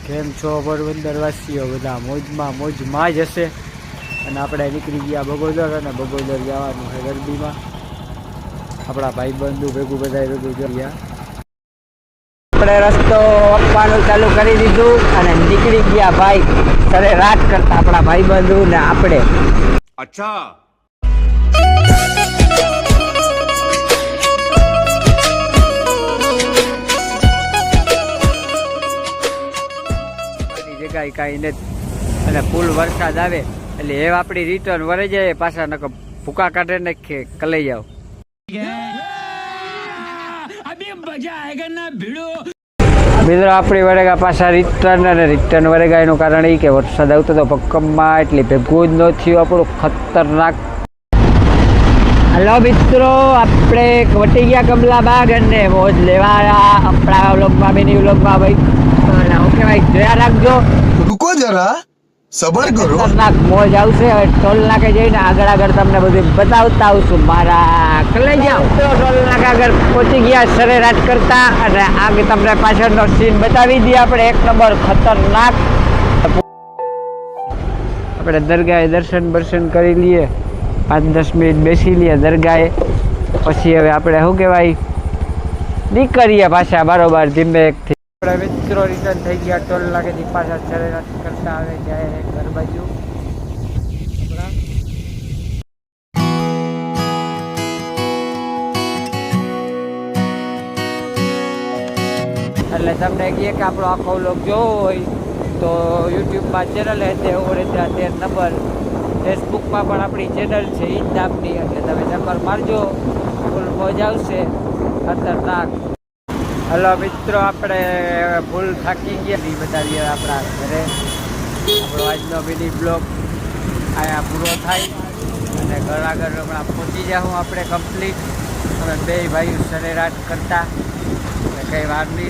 કેમ છો પોરબંદરવાસીઓ? બધા મોજમાં જ હશે. અને આપણે નીકળી ગયા બગોદર, અને બગોદર જવાનું છે ગરબીમાં. આપણા ભાઈબંધુ ભેગું બધા ભેગું ગયા. આપણે રસ્તો આપવાનું ચાલુ કરી દીધું અને નીકળી ગયા ભાઈ સરે રાત કરતા આપણા ભાઈબંધુ ને આપણે. અચ્છા. જગ્યાએ કાંઈ નથી અને ફૂલ વરસાદ આવે એટલે એ આપણી રિટર્ન વળી જાય પાછા નકર ભૂકા કાઢે ને કલાઈ જાવ. મિત્રો આપણી વરેગા પાછા રિટર્ન વરેગા એનું કારણ એ કે વરસાદ આવતો હતો ભક્કમમાં એટલે ભેગું જ ન થયું આપણું ખતરનાક. હલો મિત્રો, આપણે વટી ગયા કમલાબાગ અને મોજ લેવા આપણા વ્લોગમાં મિની વ્લોગમાં ભાઈ ઓકે ભાઈ જોયા રાખજો. રૂકો જરા સબર કરો. ખતરનાક મોજ આવશે. હવે ટોલ નાકે જઈને આગળ તમને બધું બતાવતા આવશું. મારા કલે જાઓ તો ટોલ નાકે આગળ પહોંચી ગયા સરેરાટ કરતા અને આગે તમને પાછળનો સીન બતાવી દઈએ આપણે એક નંબર ખતરનાક. આપણે દરગાહે દર્શન કરી લઈએ, 5-10 મિનિટ બેસી લઈએ દરગાહે, પછી હવે આપણે શું કહેવાય નીકળીએ પાછા બરોબર ધીમે એકથી. આપણે મિત્રો રિટર્ન થઈ ગયા ટોલ નાકેથી પાછા સરેરાટ કરતા આવે જાય ઘર બાજુ. એટલે તમને કહીએ કે આપણો આખો વ્લોગ જોવો હોય તો યુટ્યુબમાં ચેનલ છે ઓરેત્રા 13 નંબર, ફેસબુકમાં પણ આપણી ચેનલ છે એ જ નામની, એટલે તમે નંબર મારજો, ફૂલ મોજ આવશે ખતરનાક. હલો મિત્રો, આપણે ફૂલ થાકી ગયા એ બતાવીએ આપણા ઘરે. આપણો આજનો મિની બ્લોગ અહીંયા પૂરો થાય અને ઘર આગળ હમણાં પહોંચી જાઉં આપણે કમ્પ્લીટ. અમે બે ભાઈઓ સરેરાટ કરતા કંઈ વાર નહીં